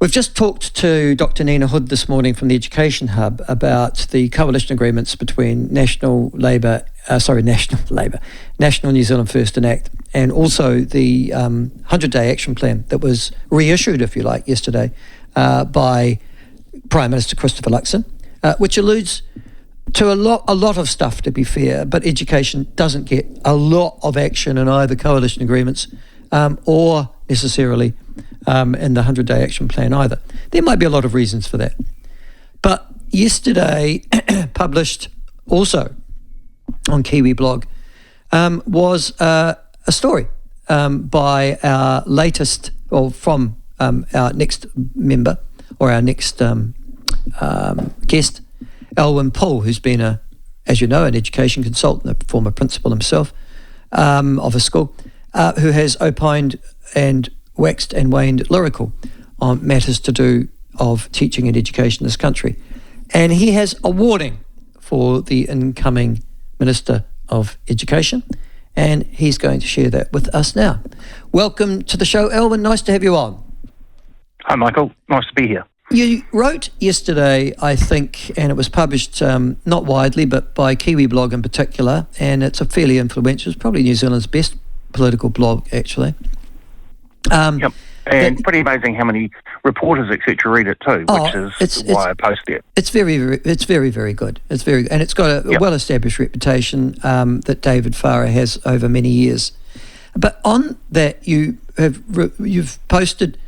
We've just talked to Dr. Nina Hood this morning from the Education Hub about the coalition agreements between National New Zealand First and ACT, and also the 100-day action plan that was reissued, if you like, yesterday by Prime Minister Christopher Luxon, which alludes to a lot of stuff, to be fair, but education doesn't get a lot of action in either coalition agreements or necessarily in the 100-day action plan either. There might be a lot of reasons for that. But yesterday, published also on Kiwi Blog, was a story by our latest, or from our next member, or our next guest, Alwyn Poole, who's been, as you know, an education consultant, a former principal himself of a school, who has opined and waxed and waned lyrical on matters to do of teaching and education in this country. And he has a warning for the incoming Minister of Education, and he's going to share that with us now. Welcome to the show, Alwyn. Nice to have you on. Hi, Michael. Nice to be here. You wrote yesterday, I think, and it was published not widely, but by Kiwi Blog in particular, and it's a fairly influential, it's probably New Zealand's best political blog, actually. Yep. And pretty amazing how many reporters, etc., read it too, which is why I post it. It's very, very good. And it's got a well-established reputation that David Farah has over many years. But on that, you've posted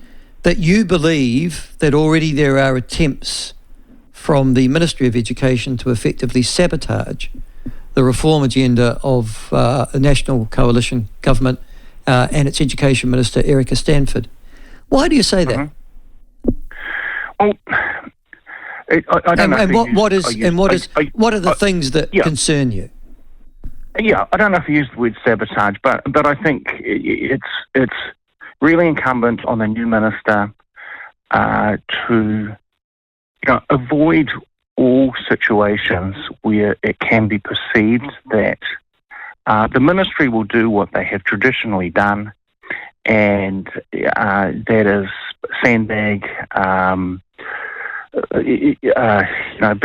that you believe that already there are attempts from the Ministry of Education to effectively sabotage the reform agenda of the National Coalition Government and its Education Minister, Erica Stanford. Why do you say that? Well, I don't know. What are the things that concern you? Yeah, I don't know if you use the word sabotage, but I think it's really incumbent on the new minister to avoid all situations where it can be perceived that the ministry will do what they have traditionally done, and that is sandbag, be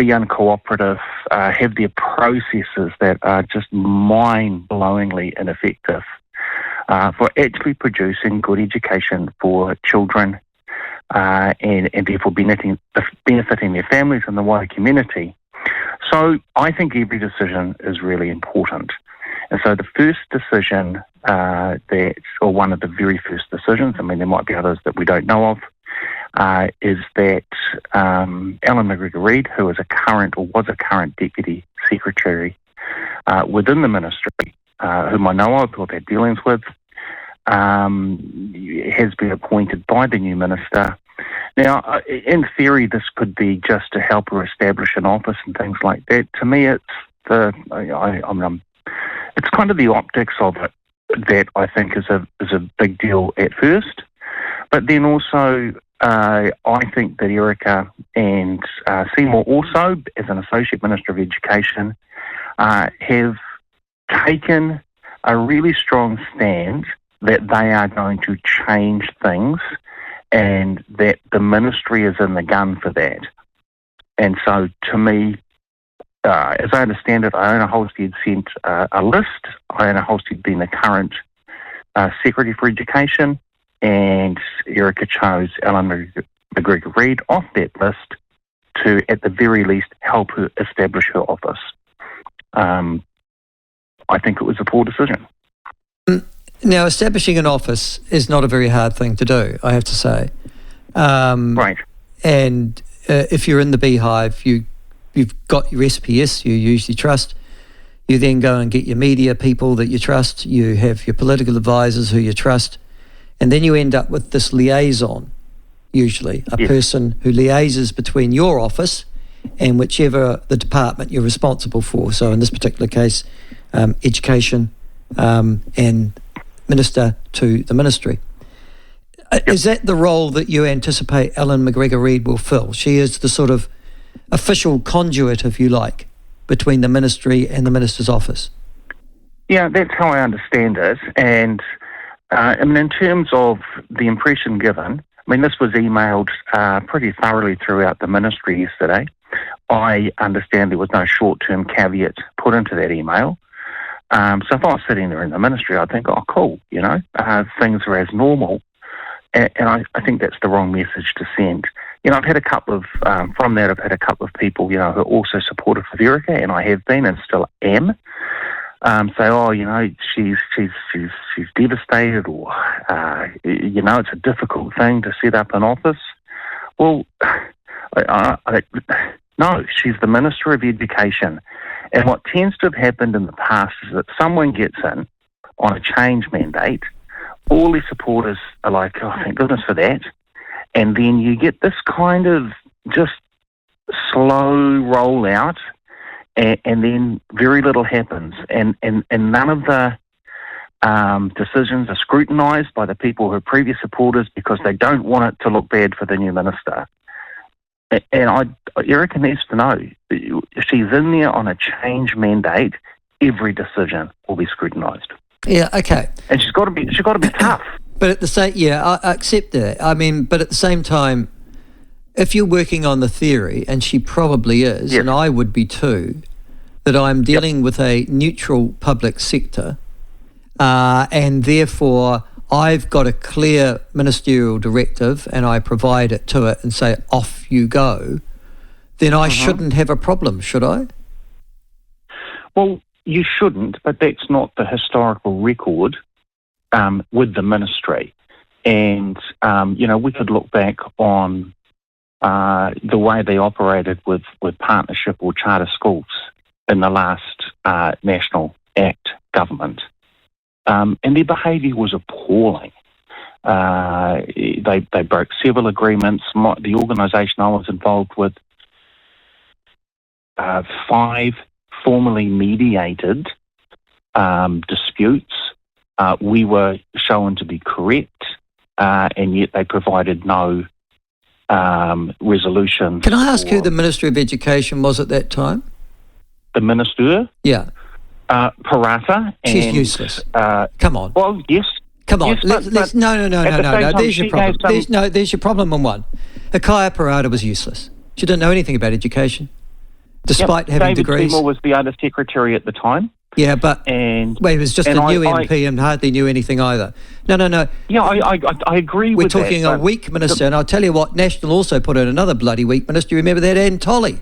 uncooperative, have their processes that are just mind-blowingly ineffective for actually producing good education for children and therefore benefiting their families and the wider community. So I think every decision is really important. And so the first decision or one of the very first decisions, I mean there might be others that we don't know of, is that Alwyn McGregor-Reid, who is was a current Deputy Secretary within the ministry, whom I know of, who I've had dealings with, has been appointed by the new minister. Now, in theory, this could be just to help her establish an office and things like that. To me, it's it's kind of the optics of it that I think is a big deal at first. But then also, I think that Erica and Seymour also, as an Associate Minister of Education, have taken a really strong stand that they are going to change things and that the ministry is in the gun for that. And so, to me, as I understand it, Iona Holstead sent a list, Iona Holstead being the current Secretary for Education, and Erica chose Alwyn McGregor-Reid off that list to, at the very least, help her establish her office. I think it was a poor decision. Now, establishing an office is not a very hard thing to do, I have to say. Right. And if you're in the beehive, you've got your SPS you usually trust. You then go and get your media people that you trust. You have your political advisors who you trust. And then you end up with this liaison, usually, a person who liaises between your office and whichever the department you're responsible for. So in this particular case, education and minister to the ministry. Is that the role that you anticipate Alwyn McGregor-Reid will fill? She is the sort of official conduit, if you like, between the ministry and the minister's office. Yeah, that's how I understand it. And I mean, in terms of the impression given, mean, this was emailed pretty thoroughly throughout the ministry yesterday. I understand there was no short-term caveat put into that email. So if I was sitting there in the ministry, I'd think, oh, cool, things are as normal. And I think that's the wrong message to send. I've had a couple of, from that, I've had a couple of people, who are also supportive of Erica, and I have been and still am, say, oh, she's devastated, or, it's a difficult thing to set up an office. Well, no, she's the Minister of Education. And what tends to have happened in the past is that someone gets in on a change mandate, all their supporters are like, oh, thank goodness for that. And then you get this kind of just slow rollout, and then very little happens. And none of the decisions are scrutinised by the people who are previous supporters because they don't want it to look bad for the new minister. And Erica needs to know, if she's in there on a change mandate, every decision will be scrutinised. Yeah, okay. And she's got to be tough. But at the same, I accept that. I mean, but at the same time, if you're working on the theory, and she probably is, yes. and I would be too, that I'm dealing with a neutral public sector, and therefore I've got a clear ministerial directive, and I provide it to it and say, off you go, then I shouldn't have a problem, should I? Well, you shouldn't, but that's not the historical record with the ministry. And, we could look back on the way they operated with partnership or charter schools in the last National Act government. And their behaviour was appalling. They broke several agreements. The organisation I was involved with, 5 formally mediated disputes. We were shown to be correct, and yet they provided no resolution. Can I ask who the Minister of Education was at that time? The Minister? Yeah. Parata. She's useless. Come on. Well, yes. Come on. Yes, no. There's your problem. There's your problem on one. Akaya Parata was useless. She didn't know anything about education, despite having David degrees. Seymour was the Under Secretary at the time. Yeah, but he was just a new MP and hardly knew anything either. No. Yeah, I agree with that. We're talking a weak minister, and I'll tell you what, National also put in another bloody weak minister. You remember that, Anne Tolley,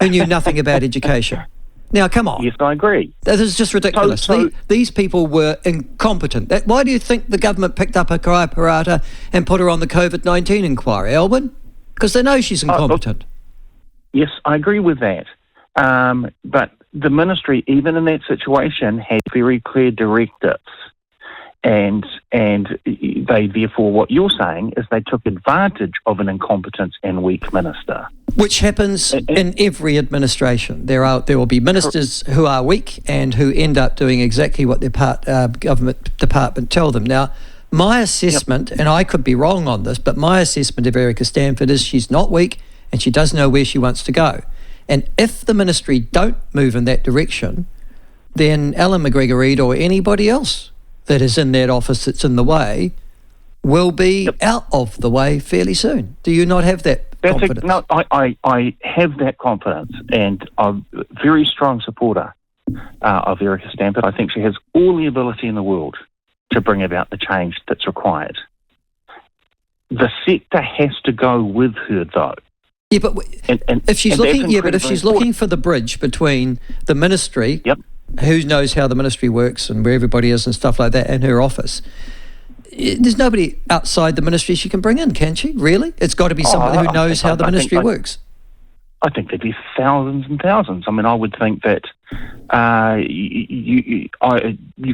who knew nothing about education. Now, come on. Yes, I agree. This is just ridiculous. So, these people were incompetent. Why do you think the government picked up Akaya Parata and put her on the COVID-19 inquiry, Alwyn? Because they know she's incompetent. Yes, I agree with that. But the ministry, even in that situation, had very clear directives. And they, therefore, what you're saying is they took advantage of an incompetent and weak minister. Which happens in every administration. There will be ministers who are weak and who end up doing exactly what their government department tell them. Now, my assessment, and I could be wrong on this, but my assessment of Erica Stanford is she's not weak and she does know where she wants to go. And if the ministry don't move in that direction, then Alan McGregor-Reid or anybody else that is in that office that's in the way will be out of the way fairly soon. Do you not have that confidence? No, I have that confidence, and I'm a very strong supporter of Erica Stanford. I think she has all the ability in the world to bring about the change that's required. The sector has to go with her, though. Yeah, but if she's looking for the bridge between the ministry, who knows how the ministry works and where everybody is and stuff like that, and her office, there's nobody outside the ministry she can bring in, can she? Really? It's got to be someone who knows how the ministry works. I think there'd be thousands and thousands. I mean, I would think that you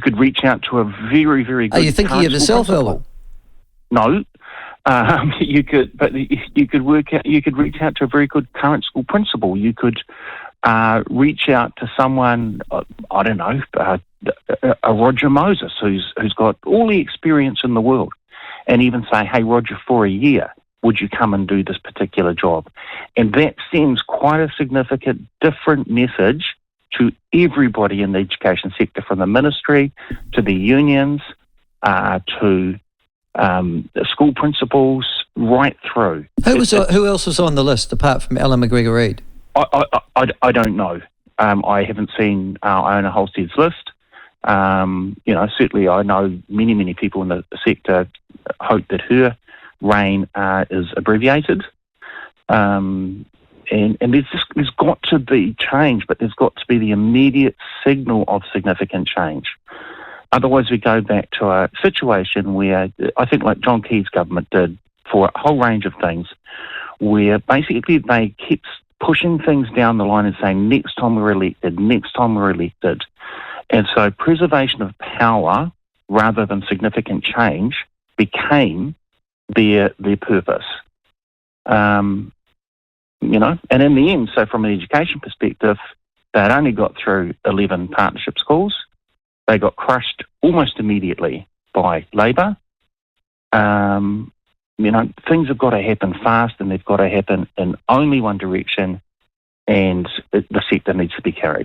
could reach out to a very, very good. Are you thinking of yourself, Alwyn? No. You could reach out to a very good current school principal. You could reach out to someone, I don't know, a Roger Moses, who's got all the experience in the world, and even say, hey, Roger, for a year, would you come and do this particular job? And that sends quite a significant different message to everybody in the education sector, from the ministry to the unions to the school principals, right through. Who else was on the list apart from Alan McGregor-Reid? I don't know. I haven't seen Iona Holstead's list. Certainly I know many people in the sector hope that her reign is abbreviated. And there's got to be change, but there's got to be the immediate signal of significant change. Otherwise, we go back to a situation where I think like John Key's government did for a whole range of things, where basically they kept pushing things down the line and saying, next time we're elected. And so preservation of power rather than significant change became their purpose. And in the end, so from an education perspective, they'd only got through 11 partnership schools. They got crushed almost immediately by Labor. Things have got to happen fast, and they've got to happen in only one direction, and the sector needs to be carried.